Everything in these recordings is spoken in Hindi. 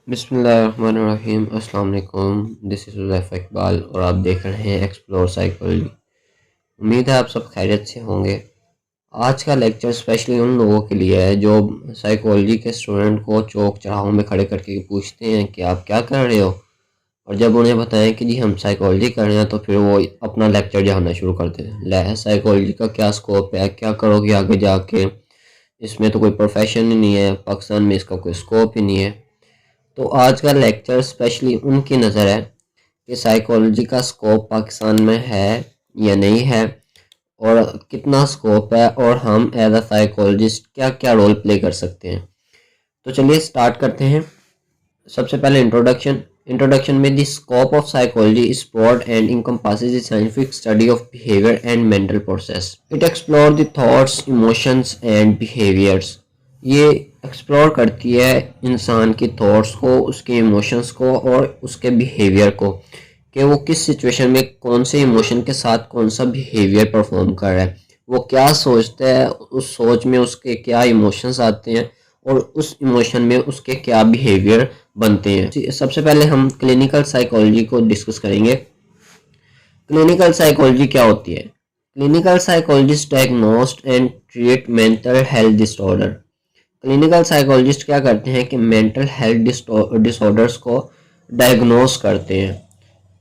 बिस्मिल्लाहिर्रहमानिर्रहीम। अस्सलाम वालेकुम। दिस इज़ हुज़ैफ़ा इकबाल और आप देख रहे हैं एक्सप्लोर साइकोलॉजी। उम्मीद है आप सब खैरियत से होंगे। आज का लेक्चर स्पेशली उन लोगों के लिए है जो साइकोलॉजी के स्टूडेंट को चौक चौराहों में खड़े करके पूछते हैं कि आप क्या कर रहे हो, और जब उन्हें बताएं कि जी हम साइकोलॉजी कर रहे हैं तो फिर वो अपना लेक्चर जानना शुरू करते हैं। ले साइकोलॉजी का क्या स्कोप है, क्या करोगे आगे जाके, इसमें तो कोई प्रोफेशन ही नहीं है, पाकिस्तान में इसका कोई स्कोप ही नहीं है। तो आज का लेक्चर स्पेशली उनकी नज़र है कि साइकोलॉजी का स्कोप पाकिस्तान में है या नहीं है, और कितना स्कोप है, और हम एज अ साइकोलॉजिस्ट क्या क्या रोल प्ले कर सकते हैं। तो चलिए स्टार्ट करते हैं। सबसे पहले इंट्रोडक्शन में the scope of psychology is broad and encompasses the scientific study of behavior and mental process. It explores the thoughts, emotions and behaviors. ये एक्सप्लोर करती है इंसान की थॉट्स को, उसके इमोशंस को और उसके बिहेवियर को, कि वो किस सिचुएशन में कौन से इमोशन के साथ कौन सा बिहेवियर परफॉर्म कर रहा है, वो क्या सोचता है, उस सोच में उसके क्या इमोशंस आते हैं और उस इमोशन में उसके क्या बिहेवियर बनते हैं। सबसे पहले हम क्लिनिकल साइकोलॉजी को डिस्कस करेंगे। क्लिनिकल साइकोलॉजी क्या होती है? Clinical psychologist diagnose and treat mental health disorder. Clinical psychologist क्या करते हैं कि मेंटल हेल्थ डिसऑर्डर्स को डायग्नोस करते हैं।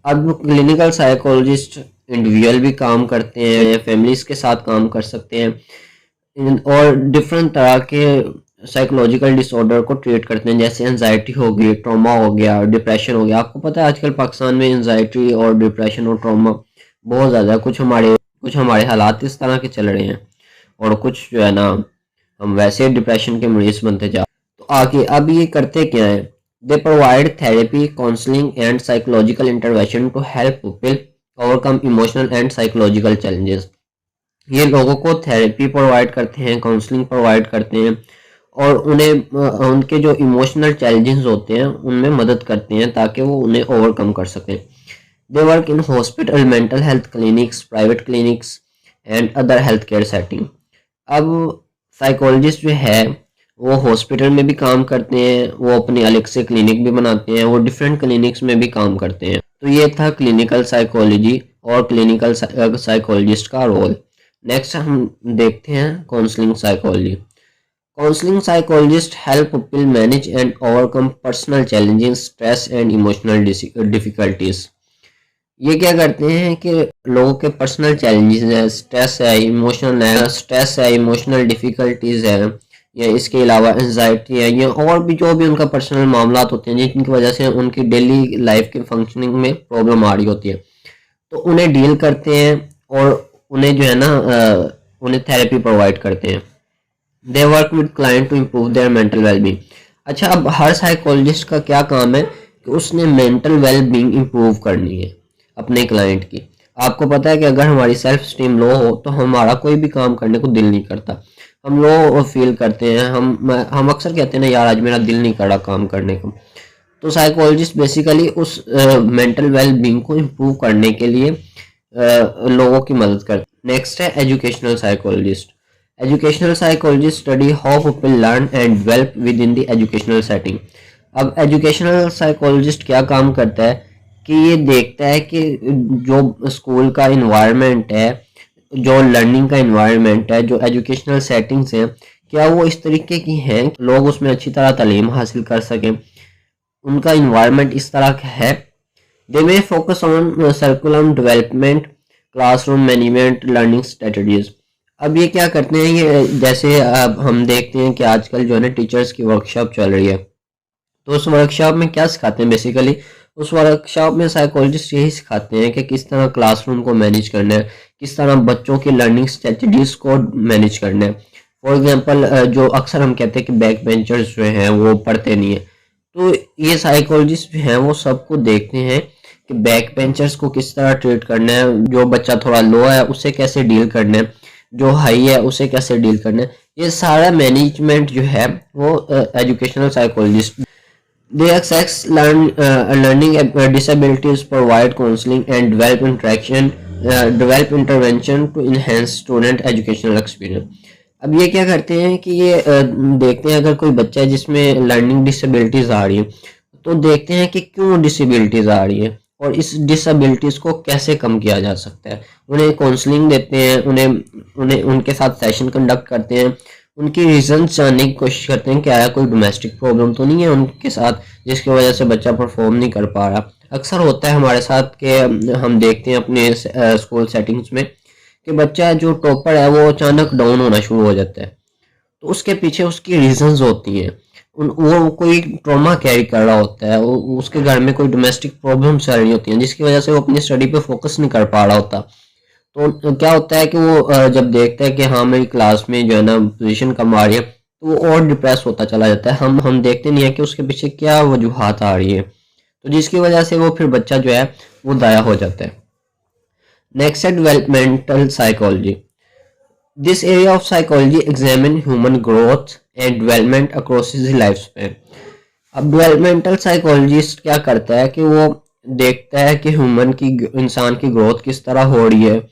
अब क्लिनिकल साइकोलॉजिस्ट इंडिविजुअल भी काम करते हैं, फैमिलीज के साथ काम कर सकते हैं और डिफरेंट तरह के साइकोलॉजिकल डिसऑर्डर को ट्रीट करते हैं, जैसे एंजाइटी हो गई, ट्रॉमा हो गया, डिप्रेशन हो गया। आपको पता है आजकल पाकिस्तान में एंजाइटी और डिप्रेशन और ट्रॉमा बहुत ज़्यादा है। कुछ हमारे हालात इस तरह के चल रहे हैं और कुछ जो है ना, हम वैसे डिप्रेशन के मरीज बनते जा। तो आगे अब ये करते क्या है? They provide therapy, counselling and psychological intervention to help people overcome emotional and psychological challenges. ये लोगों को थेरेपी प्रोवाइड करते हैं, काउंसलिंग प्रोवाइड करते हैं और उन्हें उनके जो इमोशनल चैलेंजेस होते हैं उनमें मदद करते हैं ताकि वो उन्हें ओवरकम कर सकें। दे work in hospital, mental health clinics, private clinics and other health care setting. अब साइकोलॉजिस्ट जो है वो हॉस्पिटल में भी काम करते हैं, वो अपने अलग से क्लिनिक भी बनाते हैं, वो डिफरेंट क्लिनिक्स में भी काम करते हैं। तो ये था क्लिनिकल साइकोलॉजी और क्लिनिकल साइकोलॉजिस्ट का रोल। नेक्स्ट हम देखते हैं counselling psychology. Counselling psychologist help people manage and overcome personal challenges, stress and emotional difficulties. ये क्या करते हैं कि लोगों के पर्सनल चैलेंजेस हैं, स्ट्रेस है, इमोशनल डिफिकल्टीज है, या इसके अलावा एंजाइटी है, या और भी जो भी उनका पर्सनल मामला होते हैं जिनकी वजह से उनकी डेली लाइफ के फंक्शनिंग में प्रॉब्लम आ रही होती है, तो उन्हें डील करते हैं और उन्हें जो है ना उन्हें थेरेपी प्रोवाइड करते हैं। They work with client to improve their mental wellbeing. अच्छा, अब हर साइकोलॉजिस्ट का क्या काम है कि उसने मेंटल वेलबींग इम्प्रूव करनी है अपने क्लाइंट की। आपको पता है कि अगर हमारी सेल्फ स्टीम लो हो तो हमारा कोई भी काम करने को दिल नहीं करता, हम लो फील करते हैं, हम अक्सर कहते हैं ना, यार आज मेरा दिल नहीं कर रहा काम करने को। तो साइकोलॉजिस्ट बेसिकली उस मेंटल वेलबींग को इम्प्रूव करने के लिए लोगों की मदद करते हैं। नेक्स्ट है educational psychologist. Educational psychologist study how people learn and develop with in the educational setting. अब एजुकेशनल साइकोलॉजिस्ट क्या काम करता है कि ये देखता है कि जो स्कूल का इन्वायरमेंट है, जो लर्निंग का इन्वायरमेंट है, जो एजुकेशनल सेटिंग्स हैं, क्या वो इस तरीके की हैं कि लोग उसमें अच्छी तरह तालीम हासिल कर सकें, उनका इन्वायरमेंट इस तरह का है। They may focus on curriculum development, classroom management, learning strategies. अब ये क्या करते हैं, ये जैसे अब हम देखते हैं कि आजकल जो है ना टीचर्स की वर्कशॉप चल रही है, तो उस वर्कशॉप में क्या सिखाते हैं? बेसिकली उस वर्कशॉप में साइकोलॉजिस्ट यही सिखाते हैं कि किस तरह क्लासरूम को मैनेज करना है, किस तरह बच्चों की लर्निंग स्ट्रेटजीज को मैनेज करना है। फॉर एग्जांपल जो अक्सर हम कहते हैं कि बैक बेंचर्स जो हैं वो पढ़ते नहीं है, तो ये साइकोलॉजिस्ट जो हैं वो सबको देखते हैं कि बैक बेंचर्स को किस तरह ट्रीट करना है, जो बच्चा थोड़ा लो है उसे कैसे डील करना है, जो हाई है उसे कैसे डील करना है। ये सारा मैनेजमेंट जो है वो educational psychologist. They assess learning disabilities, provide counseling and develop intervention to enhance student educational experience. अब ये क्या करते हैं कि ये देखते हैं अगर कोई बच्चा है जिसमें लर्निंग डिसेबिलिटीज आ रही है तो देखते हैं कि क्यों डिसेबिलिटीज आ रही है और इस डिसेबिलिटीज को कैसे कम किया जा सकता है। उन्हें काउंसलिंग देते हैं, उन्हें उन्हें उनके साथ सेशन कंडक्ट करते हैं, उनकी रीजंस जानने की कोशिश करते हैं, क्या कोई डोमेस्टिक प्रॉब्लम तो नहीं है उनके साथ जिसकी वजह से बच्चा परफॉर्म नहीं कर पा रहा। अक्सर होता है हमारे साथ कि हम देखते हैं अपने स्कूल सेटिंग्स में कि बच्चा जो टॉपर है वो अचानक डाउन होना शुरू हो जाता है। तो उसके पीछे उसकी रीजंस होती हैं। वो कोई ट्रॉमा कैरी कर रहा होता है, उसके घर में कोई डोमेस्टिक प्रॉब्लम चल रही होती हैं जिसकी वजह से वो अपनी स्टडी पे फोकस नहीं कर पा रहा होता। तो क्या होता है कि वो जब देखता है कि हाँ मेरी क्लास में जो है ना पोजीशन कम आ रही है तो वो और डिप्रेस होता चला जाता है। हम देखते नहीं है कि उसके पीछे क्या वजूहात आ रही है, तो जिसकी वजह से वो फिर बच्चा जो है वो दाया हो जाता है। नेक्स्ट है developmental psychology. This area of psychology examine human growth and development across his life span. अब डेवलपमेंटल साइकोलॉजिस्ट क्या करता है कि वो देखता है कि ह्यूमन की इंसान की ग्रोथ किस तरह हो रही है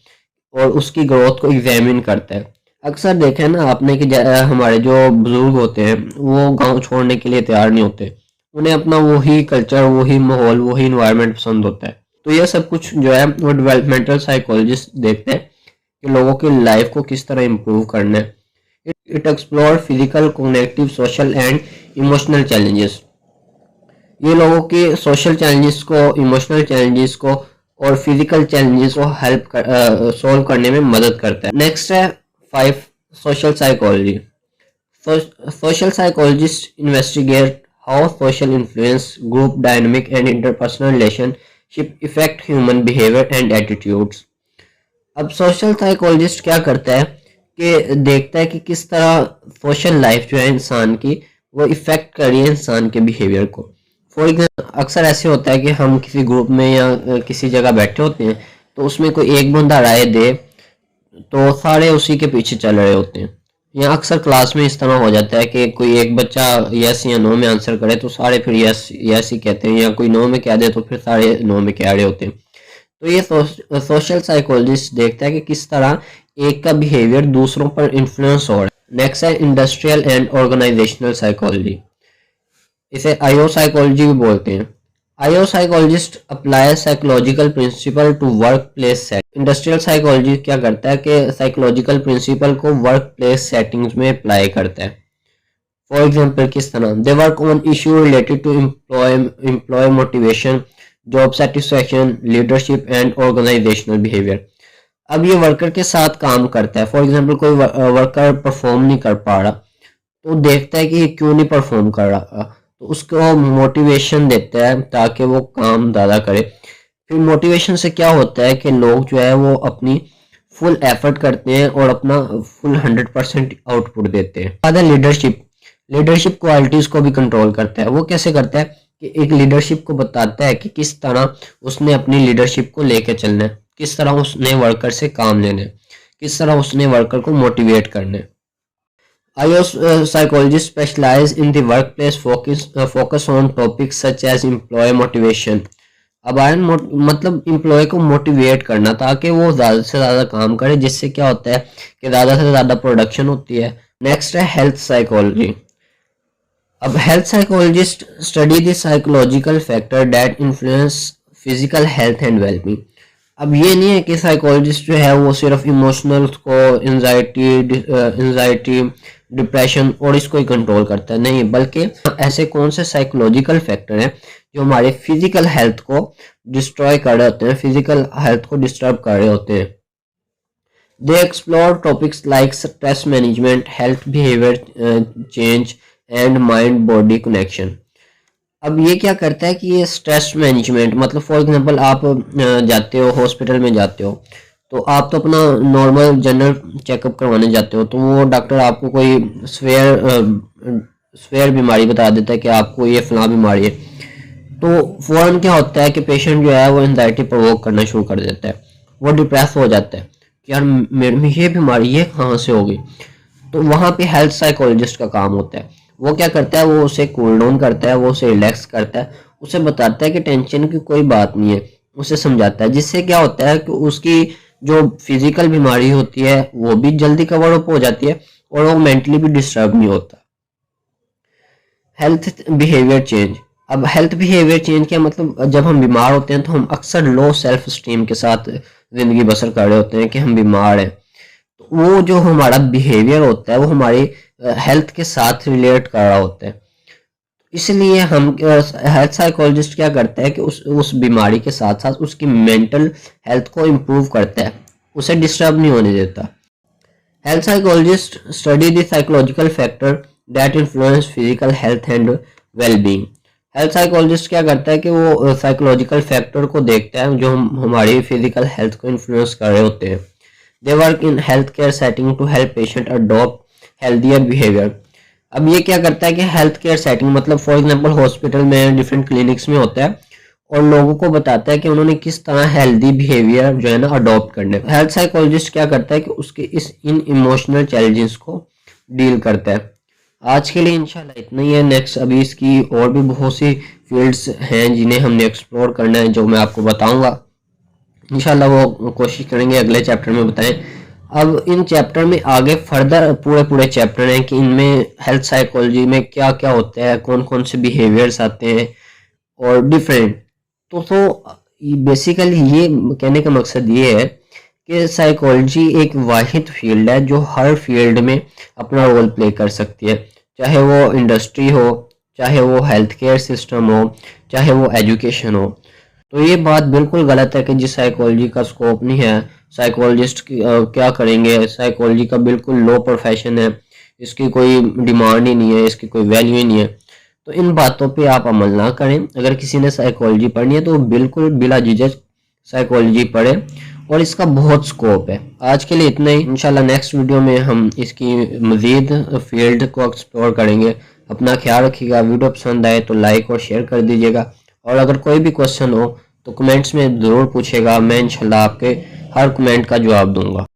और उसकी ग्रोथ को एग्जामिन करता है। अक्सर देखें ना आपने कि हमारे जो बुजुर्ग होते हैं वो गांव छोड़ने के लिए तैयार नहीं होते, उन्हें अपना वही कल्चर, वही माहौल, वही इन्वायरमेंट पसंद होता है। तो ये सब कुछ जो है वो डेवलपमेंटल साइकोलॉजिस्ट देखते हैं कि लोगों की लाइफ को किस तरह इम्प्रूव करना है। It explore physical, cognitive, social and emotional challenges. ये लोगों के सोशल चैलेंजेस को, इमोशनल चैलेंजेस को और फिजिकल चैलेंजेस को हेल्प सॉल्व करने में मदद करता है। नेक्स्ट है 5 social psychology. Social psychologist investigate how social influence, group dynamic and interpersonal relationship effect human behaviour and attitudes. अब सोशल साइकोलॉजिस्ट क्या करता है कि देखता है कि किस तरह सोशल लाइफ जो है इंसान की वो इफेक्ट कर रही है इंसान के बिहेवियर को। फॉर एग्जाम्पल अक्सर ऐसे होता है कि हम किसी ग्रुप में या किसी जगह बैठे होते हैं तो उसमें कोई एक बंदा राय दे तो सारे उसी के पीछे चल रहे होते हैं। या अक्सर क्लास में इस तरह हो जाता है कि कोई एक बच्चा यस या नो में आंसर करे तो सारे फिर यस यस ही कहते हैं, या कोई नो में कह दे तो फिर सारे नो में कह रहे होते हैं। तो ये सोशल साइकोलॉजिस्ट देखता है कि किस तरह एक का बिहेवियर दूसरों पर इन्फ्लुएंस हो रहा है। नेक्स्ट है इंडस्ट्रियल एंड ऑर्गेनाइजेशनल साइकोलॉजी। इसे आईओ साइकोलॉजी भी बोलते हैं। IO psychologist apply psychological principle to work place set. Industrial psychology क्या करता है कि साइकोलॉजिकल प्रिंसिपल को वर्क प्लेस सेटिंग्स में अप्लाई करता है। फॉर एग्जाम्पल किस तरह, they work on issue related to employ motivation, job satisfaction, leadership and organisational behaviour. अब ये वर्कर के साथ काम करता है। फॉर एग्जाम्पल कोई वर्कर परफॉर्म नहीं कर पा रहा तो देखता है कि ये क्यों नहीं परफॉर्म कर रहा, तो उसको मोटिवेशन देता है ताकि वो काम ज़्यादा करे। फिर मोटिवेशन से क्या होता है कि लोग जो है वो अपनी फुल एफर्ट करते हैं और अपना फुल 100% आउटपुट देते हैं। बाद लीडरशिप। लीडरशिप क्वालिटीज़ को भी कंट्रोल करता है। वो कैसे करता है कि एक लीडरशिप को बताता है कि किस तरह उसने अपनी लीडरशिप को लेके चलना है, किस तरह उसने वर्कर से काम लेना है, किस तरह उसने वर्कर को मोटिवेट करना है। IO psychologists specialize in the workplace focus on topics such as employee motivation। अब आयन मतलब एम्प्लॉय को मोटिवेट करना ताकि वो ज़्यादा से ज़्यादा काम करे, जिससे क्या होता है कि ज़्यादा से ज़्यादा प्रोडक्शन होती है। नेक्स्ट है हेल्थ साइकोलॉजी। अब health psychologist study the psychological factor that influence physical health and wellbeing. अब ये नहीं है कि साइकोलॉजिस्ट जो है वो सिर्फ इमोशनल को, एंजाइटी, डिप्रेशन और इसको ही कंट्रोल करता है, नहीं, बल्कि ऐसे कौन से साइकोलॉजिकल फैक्टर हैं जो हमारे फिजिकल हेल्थ को डिस्ट्रॉय कर रहे होते हैं, फिजिकल हेल्थ को डिस्टर्ब कर रहे होते हैं। दे explore topics like stress management, health behaviour change and mind body connection. अब ये क्या करता है कि ये स्ट्रेस मैनेजमेंट, मतलब फॉर एग्जांपल आप जाते हो हॉस्पिटल में जाते हो तो आप तो अपना नॉर्मल जनरल चेकअप करवाने जाते हो तो वो डॉक्टर आपको कोई स्वेयर बीमारी बता देता है कि आपको ये फलां बीमारी है, तो फ़ौरन क्या होता है कि पेशेंट जो है वो एंजाइटी प्रोवोक करना शुरू कर देता है, वो डिप्रेस हो जाता है कि यार मेरे में ये बीमारी ये कहाँ से होगी। तो वहाँ पे हेल्थ साइकोलॉजिस्ट का काम होता है। वो क्या करता है, वो उसे कूल डाउन करता है, वो उसे रिलैक्स करता है, उसे बताता है कि टेंशन की कोई बात नहीं है, उसे समझाता है, जिससे क्या होता है कि उसकी जो फिजिकल बीमारी होती है वो भी जल्दी कवर अप हो जाती है और वो मेंटली भी डिस्टर्ब नहीं होता। Health behaviour change. अब हेल्थ बिहेवियर चेंज क्या मतलब, जब हम बीमार होते हैं तो हम अक्सर लो सेल्फ स्टीम के साथ ज़िंदगी बसर कर रहे होते हैं कि हम बीमार हैं। तो वो जो हमारा बिहेवियर होता है वो हमारी हेल्थ के साथ रिलेट कर रहा होता है। इसलिए हम हेल्थ साइकोलॉजिस्ट क्या करता है कि उस बीमारी के साथ साथ उसकी मेंटल हेल्थ को इम्प्रूव करता है, उसे डिस्टर्ब नहीं होने देता। Health psychologist study the psychological factor that influence physical health and well being. Health psychologist क्या करता है कि वो साइकोलॉजिकल फैक्टर को देखता है जो हमारी फिजिकल हेल्थ को इन्फ्लुएंस कर रहे होते हैं। They work in health care setting to help patient adopt healthier behaviour. अब ये क्या करता है कि हेल्थ केयर सेटिंग मतलब फॉर एग्जांपल हॉस्पिटल में, डिफरेंट क्लिनिक्स में होता है और लोगों को बताता है कि उन्होंने किस तरह हेल्दी बिहेवियर जो है ना अडॉप्ट करने। हेल्थ साइकोलॉजिस्ट क्या करता है कि उसके इन इमोशनल चैलेंजेस को डील करता है। आज के लिए इंशाल्लाह इतना ही है। नेक्स्ट अभी इसकी और भी बहुत सी फील्ड्स हैं जिन्हें हमने एक्सप्लोर करना है, जो मैं आपको बताऊंगा इंशाल्लाह। वो कोशिश करेंगे अगले चैप्टर में बताएं। अब इन चैप्टर में आगे फर्दर पूरे चैप्टर हैं कि इनमें हेल्थ साइकोलॉजी में क्या क्या होता है, कौन कौन से बिहेवियर्स आते हैं और डिफरेंट। तो बेसिकली ये कहने का मकसद ये है कि साइकोलॉजी एक वाहिद फील्ड है जो हर फील्ड में अपना रोल प्ले कर सकती है, चाहे वो इंडस्ट्री हो, चाहे वो हेल्थ केयर सिस्टम हो, चाहे वो एजुकेशन हो। तो ये बात बिल्कुल गलत है कि जी साइकोलॉजी का स्कोप नहीं है, साइकोलॉजिस्ट क्या करेंगे, साइकोलॉजी का बिल्कुल लो प्रोफेशन है, इसकी कोई डिमांड ही नहीं है, इसकी कोई वैल्यू ही नहीं है। तो इन बातों पे आप अमल ना करें। अगर किसी ने साइकोलॉजी पढ़नी है तो बिल्कुल बिला झिझक साइकोलॉजी पढ़े और इसका बहुत स्कोप है। आज के लिए इतना ही। इंशाल्लाह नेक्स्ट वीडियो में हम इसकी मज़ीद फील्ड को एक्सप्लोर करेंगे। अपना ख्याल रखिएगा। वीडियो पसंद आए तो लाइक और शेयर कर दीजिएगा और अगर कोई भी क्वेश्चन हो तो कमेंट्स में ज़रूर पूछेगा, मैं इंशाल्लाह आपके हर कमेंट का जवाब दूंगा।